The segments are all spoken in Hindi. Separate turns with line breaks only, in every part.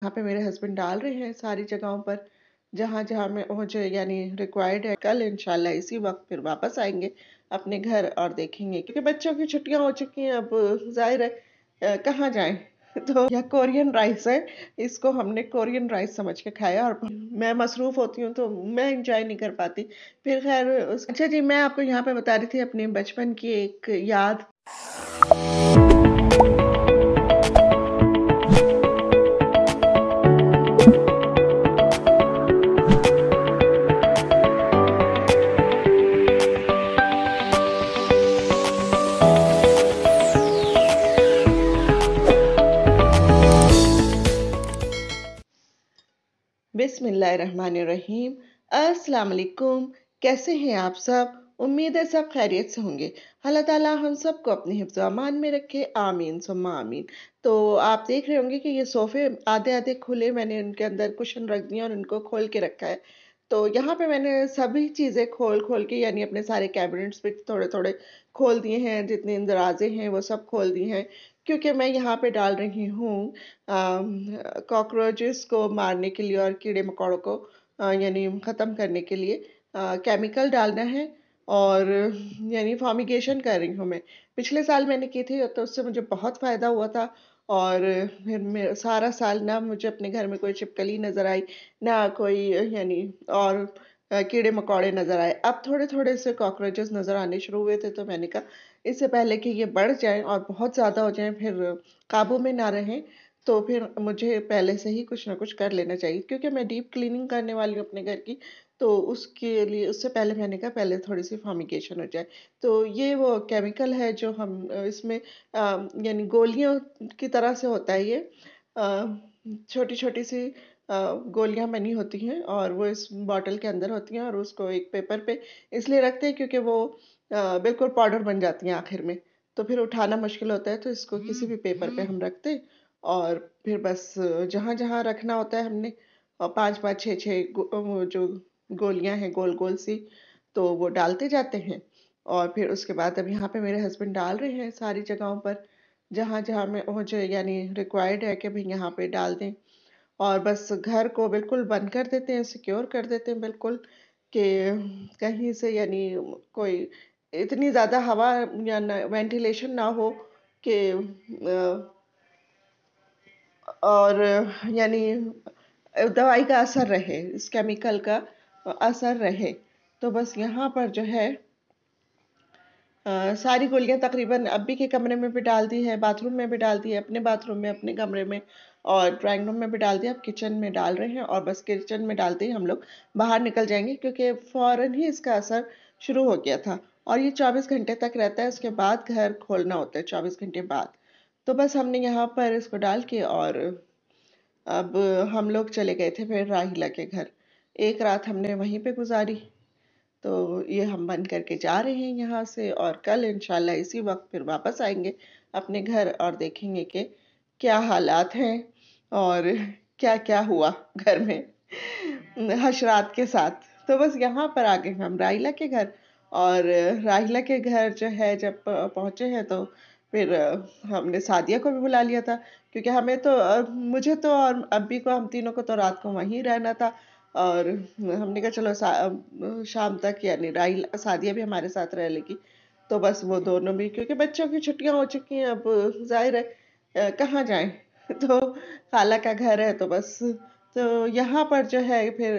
यहाँ पे मेरे हस्बैंड डाल रहे हैं सारी जगहों पर जहाँ जहाँ में मुझे यानी रिक्वायर्ड है। कल इंशाल्लाह इसी वक्त फिर वापस आएंगे अपने घर और देखेंगे, क्योंकि बच्चों की छुट्टियां हो चुकी हैं। अब जाहिर है कहाँ जाएं। तो यह कोरियन राइस है, इसको हमने कोरियन राइस समझ के खाया। और मैं मसरूफ होती हूँ तो मैं इंजॉय नहीं कर पाती। फिर खैर अच्छा जी, मैं आपको यहाँ पे बता रही थी अपने बचपन की एक याद। बिस्मिल्लाहिर्रहमानिर्रहीम। अस्सलाम वालेकुम। कैसे हैं आप सब? उम्मीद है सब खैरियत से होंगे। अल्लाह ताला हम सबको अपने हिफ्ज़ अमान में रखे, आमीन सुम्मा आमीन। तो आप देख रहे होंगे कि ये सोफ़े आधे आधे खुले, मैंने उनके अंदर कुशन रख दिए और उनको खोल के रखा है। तो यहाँ पे मैंने सभी चीज़ें खोल खोल के यानी अपने सारे कैबिनेट्स भी थोड़े थोड़े खोल दिए हैं, जितने दराजे हैं वो सब खोल दिए हैं, क्योंकि मैं यहाँ पे डाल रही हूँ कॉकरोचेस को मारने के लिए और कीड़े मकोड़ों को यानी ख़त्म करने के लिए केमिकल डालना है। और यानी फॉमिगेशन कर रही हूँ मैं। पिछले साल मैंने की थी तो उससे मुझे बहुत फ़ायदा हुआ था। और फिर मैं सारा साल ना मुझे अपने घर में कोई छिपकली नज़र आई, ना कोई यानी और कीड़े मकोड़े नज़र आए। अब थोड़े थोड़े से कॉकरोचेस नज़र आने शुरू हुए थे, तो मैंने कहा इससे पहले कि ये बढ़ जाएं और बहुत ज़्यादा हो जाएं, फिर काबू में ना रहें, तो फिर मुझे पहले से ही कुछ ना कुछ कर लेना चाहिए, क्योंकि मैं डीप क्लीनिंग करने वाली हूँ अपने घर की। तो उसके लिए उससे पहले मैंने कहा पहले थोड़ी सी फॉमिगेशन हो जाए। तो ये वो केमिकल है जो हम इसमें यानी गोलियों की तरह से होता है ये। छोटी छोटी सी गोलियां बनी होती हैं और वो इस बॉटल के अंदर होती हैं, और उसको एक पेपर पे इसलिए रखते हैं क्योंकि वो बिल्कुल पाउडर बन जाती हैं आखिर में। तो फिर उठाना मुश्किल होता है, तो इसको किसी भी पेपर पे हम रखते हैं। और फिर बस जहाँ जहाँ रखना होता है हमने, और पाँच पाँच छः छः वो जो गोलियां हैं गोल गोल सी, तो वो डालते जाते हैं। और फिर उसके बाद अब यहाँ पे मेरे हस्बैंड डाल रहे हैं सारी जगहों पर जहाँ जहाँ में मुझे यानी रिक्वायर्ड है कि भाई यहाँ पे डाल दें। और बस घर को बिल्कुल बंद कर देते हैं, सिक्योर कर देते हैं बिल्कुल, कि कहीं से यानी कोई इतनी ज़्यादा हवा या वेंटिलेशन ना हो कि और यानी दवाई का असर रहे, इस केमिकल का असर रहे। तो बस यहाँ पर जो है सारी गोलियां तकरीबन अब्बी के कमरे में भी डाल दी है, बाथरूम में भी डाल दी है, अपने बाथरूम में, अपने कमरे में और ड्राइंग रूम में भी डाल दिया। अब किचन में डाल रहे हैं, और बस किचन में डालते ही हम लोग बाहर निकल जाएंगे, क्योंकि फौरन ही इसका असर शुरू हो गया था। और ये 24 घंटे तक रहता है, उसके बाद घर खोलना होता है 24 घंटे बाद। तो बस हमने यहाँ पर इसको डाल के, और अब हम लोग चले गए थे फिर राहिला के घर। एक रात हमने वहीं पे गुजारी। तो ये हम बंद करके जा रहे हैं यहाँ से, और कल इंशाल्लाह इसी वक्त फिर वापस आएंगे अपने घर और देखेंगे कि क्या हालात हैं और क्या क्या हुआ घर में हशरात के साथ। तो बस यहाँ पर आ गए हम राहिला के घर। और राहिला के घर जो है जब पहुँचे हैं, तो फिर हमने सादिया को भी बुला लिया था, क्योंकि हमें तो मुझे तो और अब्बी को, हम तीनों को तो रात को वहीं रहना था। और हमने कहा चलो शाम तक यानी राही सादिया भी हमारे साथ रह लेगी। तो बस वो दोनों भी, क्योंकि बच्चों की छुट्टियां हो चुकी हैं, अब जाहिर है कहाँ जाएं। तो खाला का घर है, तो बस तो यहाँ पर जो है फिर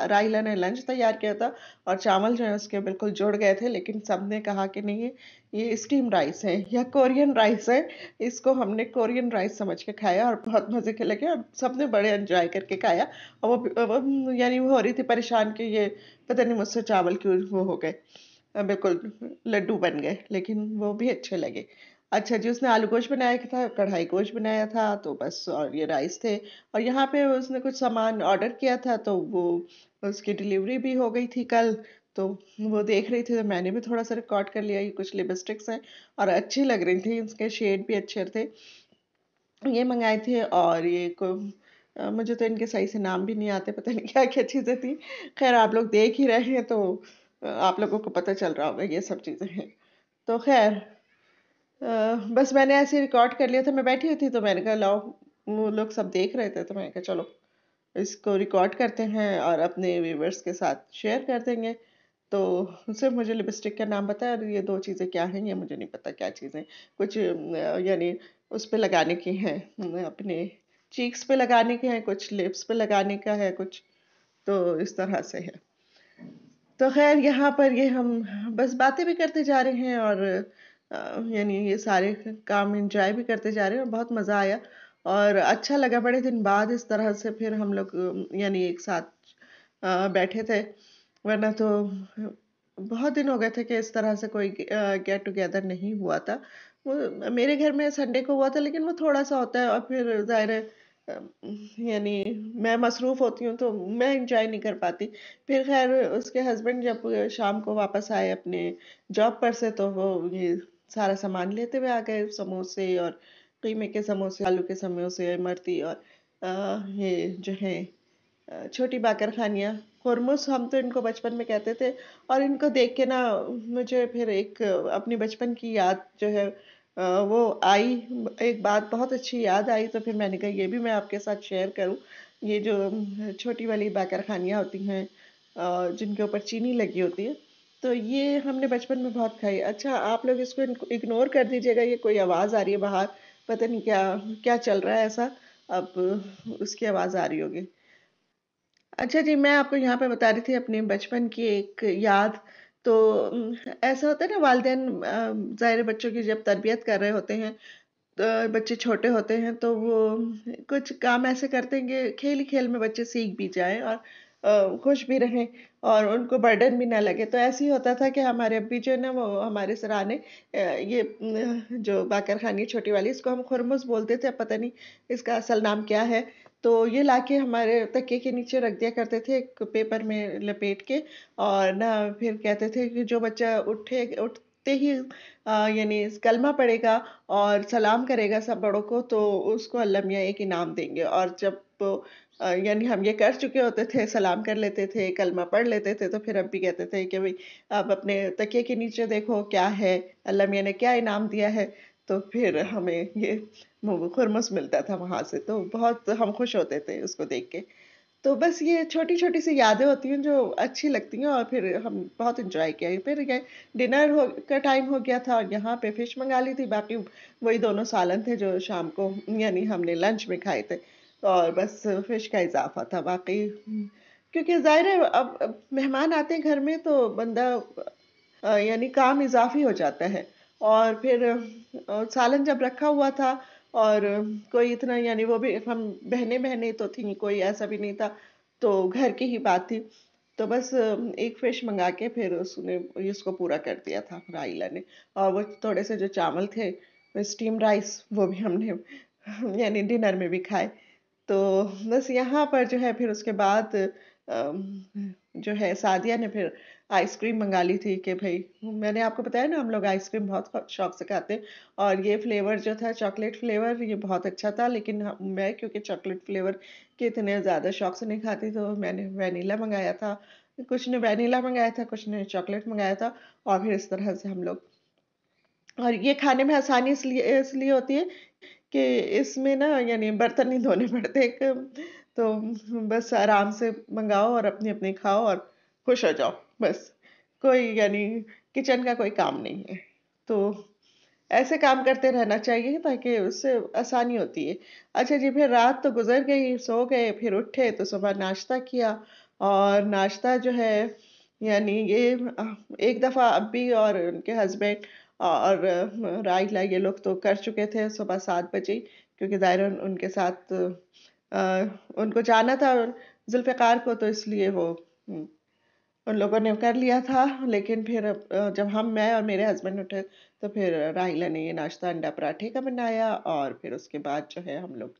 राहिला ने लंच तैयार किया था। और चावल जो है उसके बिल्कुल जुड़ गए थे, लेकिन सबने कहा कि नहीं, ये स्टीम राइस है या कोरियन राइस है, इसको हमने कोरियन राइस समझ के खाया और बहुत मजे के लगे, और सबने बड़े एंजॉय करके खाया। और वो यानी वो हो रही थी परेशान कि ये पता नहीं मुझसे चावल क्यों वो हो गए, बिल्कुल लड्डू बन गए, लेकिन वो भी अच्छे लगे। अच्छा जी, उसने आलू गोश्त बनाया था, कढ़ाई गोश्त बनाया था, तो बस और ये राइस थे। और यहाँ पे उसने कुछ सामान ऑर्डर किया था, तो वो उसकी डिलीवरी भी हो गई थी कल। तो वो देख रही थी, तो मैंने भी थोड़ा सा रिकॉर्ड कर लिया। ये कुछ लिपस्टिक्स हैं और अच्छी लग रही थी, इसके शेड भी अच्छे थे। ये मंगाए थे। और ये को मुझे तो इनके सही से नाम भी नहीं आते, पता नहीं क्या क्या चीज़ें थी। खैर आप लोग देख ही रहे हैं, तो आप लोगों को पता चल रहा होगा ये सब चीज़ें हैं। तो खैर बस मैंने ऐसे रिकॉर्ड कर लिया था, मैं बैठी हुई थी तो मैंने कहा लाओ वो लोग सब देख रहे थे, तो मैंने कहा चलो इसको रिकॉर्ड करते हैं और अपने व्यूवर्स के साथ शेयर कर देंगे। तो सिर्फ मुझे लिपस्टिक का नाम पता है और ये 2 चीज़ें क्या हैं, ये मुझे नहीं पता क्या चीज़ें। कुछ यानी उस पे लगाने की हैं, अपने चीक्स पे लगाने के हैं, कुछ लिप्स पे लगाने का है कुछ, तो इस तरह से है। तो ख़ैर यहाँ पर ये हम बस बातें भी करते जा रहे हैं और यानी ये सारे काम एन्जॉय भी करते जा रहे हैं और बहुत मज़ा आया और अच्छा लगा बड़े दिन बाद इस तरह से फिर हम लोग यानी एक साथ बैठे थे। वरना तो बहुत दिन हो गए थे कि इस तरह से कोई गेट टुगेदर नहीं हुआ था। वो मेरे घर में संडे को हुआ था लेकिन वो थोड़ा-सा होता है और फिर ज़ाहिर है अ, यानी मैं मसरूफ़ होती हूँ तो मैं एन्जॉय नहीं कर पाती। फिर ख़ैर उसके हस्बैंड जब शाम को वापस आए अपने जॉब पर से तो वो ये सारा सामान लेते हुए आ गए, समोसे और कीमे के समोसे, आलू के समोसे, इमरती और ये जो है छोटी बाकरखानियाँ, हुरमुस हम तो इनको बचपन में कहते थे और इनको देख के ना मुझे फिर एक अपनी बचपन की याद जो है वो आई, एक बात बहुत अच्छी याद आई तो फिर मैंने कहा ये भी मैं आपके साथ शेयर करूँ। ये जो छोटी वाली बाकरखानियाँ होती हैं जिनके ऊपर चीनी लगी होती है, तो ये हमने बचपन में बहुत खाई। अच्छा आप लोग इसको इग्नोर कर दीजिएगा, ये कोई आवाज़ आ रही है बाहर, पता नहीं क्या क्या चल रहा है ऐसा, अब उसकी आवाज़ आ रही होगी। अच्छा जी, मैं आपको यहाँ पे बता रही थी अपने बचपन की एक याद। तो ऐसा होता है ना वालिदैन ज़ाहिर है बच्चों की जब तरबियत कर रहे होते हैं, बच्चे छोटे होते हैं तो वो कुछ काम ऐसे करते हैं कि खेल ही खेल में बच्चे सीख भी जाएँ और खुश भी रहें और उनको बर्डन भी ना लगे। तो ऐसे ही होता था कि हमारे अब्बी जो है ना वो हमारे सराहने ये जो बाकरखानी छोटी वाली इसको हम खुरमुस बोलते थे, अब पता नहीं इसका असल नाम क्या है। तो ये लाके हमारे तकिए के नीचे रख दिया करते थे एक पेपर में लपेट के और ना फिर कहते थे कि जो बच्चा उठते ही यानी कलमा पढ़ेगा और सलाम करेगा सब बड़ों को तो उसको अल्लाह मियाँ एक इनाम देंगे और जब वो यानी हम ये कर चुके होते थे, सलाम कर लेते थे, कलमा पढ़ लेते थे, तो फिर अब्बी कहते थे कि भई आप अपने तकिए के नीचे देखो क्या है, अल्लाह मियाँ ने क्या इनाम दिया है, तो फिर हमें ये खुरमुस मिलता था वहाँ से, तो बहुत हम खुश होते थे उसको देख के। तो बस ये छोटी-छोटी सी यादें होती हैं जो अच्छी लगती हैं और फिर हम बहुत एन्जॉय किया। फिर ये डिनर हो का टाइम हो गया था और यहाँ पे फ़िश मँगा ली थी, बाकी वही दोनों सालन थे जो शाम को यानी हमने लंच में खाए थे और बस फ़िश का इज़ाफ़ा था। बाकी क्योंकि ज़ाहिर है अब मेहमान आते हैं घर में तो बंदा यानी काम इज़ाफ़ी हो जाता है और फिर सालन जब रखा हुआ था और कोई इतना यानी वो भी हम बहनें-बहनें तो थीं, कोई ऐसा भी नहीं था, तो घर की ही बात थी। तो बस एक फ़िश मँगा के फिर उसने इसको पूरा कर दिया था राइला ने और वो थोड़े से जो चावल थे, स्टीम्ड राइस वो भी हमने यानी डिनर में भी खाए। तो बस यहाँ पर जो है फिर उसके बाद जो है सादिया ने फिर आइसक्रीम मंगा ली थी कि भई मैंने आपको बताया ना हम लोग आइसक्रीम बहुत शौक से खाते हैं और ये फ्लेवर जो था चॉकलेट फ्लेवर ये बहुत अच्छा था लेकिन मैं क्योंकि चॉकलेट फ्लेवर के इतने ज़्यादा शौक से नहीं खाती तो मैंने वैनिला मंगाया था। कुछ ने वैनिला मंगाया था, कुछ ने चॉकलेट मंगाया था और फिर इस तरह से हम लोग और ये खाने में आसानी इसलिए इसलिए होती है कि इसमें ना यानी बर्तन नहीं धोने पड़ते एक तो बस आराम से मंगाओ और अपनी-अपनी खाओ और खुश हो जाओ, बस। कोई यानी किचन का कोई काम नहीं है। तो ऐसे काम करते रहना चाहिए ताकि उससे आसानी होती है। अच्छा जी, फिर रात तो गुज़र गई, सो गए, फिर उठे तो सुबह नाश्ता किया और नाश्ता जो है यानी ये एक दफ़ा अब्बी और उनके हस्बैंड और राइला ये लोग तो कर चुके थे सुबह 7 बजे ही क्योंकि ज़ाहिर है उनके साथ उनको जाना था ज़ुल्फ़िकार को तो इसलिए वो उन लोगों ने कर लिया था, लेकिन फिर जब मैं और मेरे हस्बैंड उठे, तो फिर राहिला ने ये नाश्ता अंडा पराठे का बनाया और फिर उसके बाद जो है हम लोग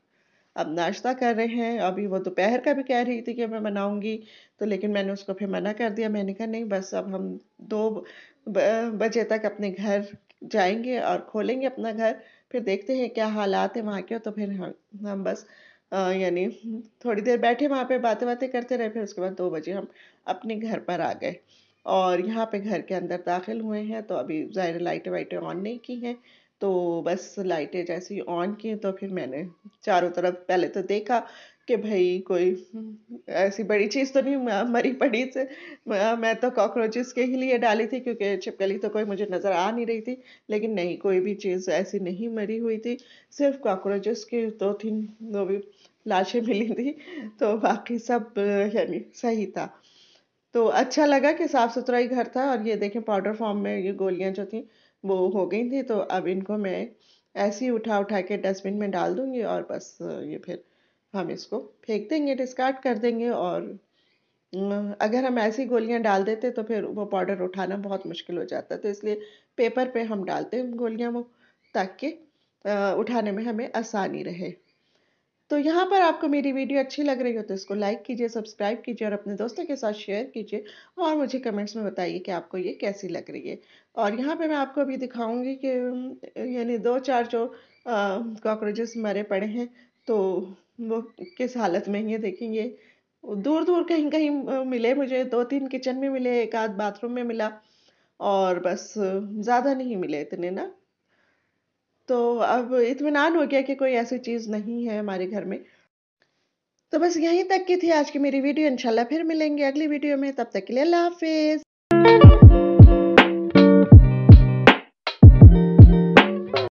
अब नाश्ता कर रहे हैं। अभी वो दोपहर का भी कह रही थी कि मैं बनाऊँगी, तो लेकिन मैंने उसको फिर मना कर दिया। मैंने कहा नहीं बस अब हम 2 बजे तक अपने घर जाएँगे और खोलेंगे अपना घर, फिर देखते हैं क्या हालात हैं वहाँ के, तो फिर हम बस यानी थोड़ी देर बैठे वहाँ पे बातें-वातें करते रहे, फिर उसके बाद 2 बजे हम अपने घर पर आ गए। और यहाँ पे घर के अंदर दाखिल हुए हैं, तो अभी ज़ाहिर है लाइटें-वाइटें ऑन नहीं की हैं। तो बस लाइटें जैसे ही ऑन की तो फिर मैंने चारों तरफ पहले तो देखा कि भई कोई ऐसी बड़ी चीज़ तो नहीं मरी पड़ी से मैं तो कॉकरोचेस के ही लिए डाली थी क्योंकि छिपकली तो कोई मुझे नज़र आ नहीं रही थी। लेकिन नहीं, कोई भी चीज़ ऐसी नहीं मरी हुई थी, सिर्फ़ कॉकरोचेस की 2-3 वो भी लाशें मिली थी, तो बाकी सब यानी सही था। तो अच्छा लगा कि साफ-सुथरा ही घर था और ये देखें पाउडर फॉर्म में ये गोलियाँ जो थी वो हो गई थी, तो अब इनको मैं ऐसे ही उठा-उठा के डस्टबिन में डाल दूँगी और बस ये फिर हम इसको फेंक देंगे, डिस्कार्ड कर देंगे। और अगर हम ऐसी गोलियाँ डाल देते तो फिर वो पाउडर उठाना बहुत मुश्किल हो जाता, तो इसलिए पेपर पे हम डालते हैं गोलियाँ वो, ताकि उठाने में हमें आसानी रहे। तो यहाँ पर आपको मेरी वीडियो अच्छी लग रही हो तो इसको लाइक कीजिए, सब्सक्राइब कीजिए और अपने दोस्तों के साथ शेयर कीजिए और मुझे कमेंट्स में बताइए कि आपको ये कैसी लग रही है। और यहाँ पे मैं आपको अभी दिखाऊंगी कि यानी 2-4 जो कॉकरोचेस मरे पड़े हैं, तो वो किस हालत में हैं ये देखेंगे। दूर-दूर कहीं-कहीं मिले मुझे, 2-3 किचन में मिले, 1 आध बाथरूम में मिला और बस ज़्यादा नहीं मिले इतने ना। तो अब इत्मीनान हो गया कि कोई ऐसी चीज़ नहीं है हमारे घर में। तो बस यहीं तक की थी आज की मेरी वीडियो। इंशाल्लाह फिर मिलेंगे अगली वीडियो में, तब तक के लिए अल्लाह हाफ़िज़।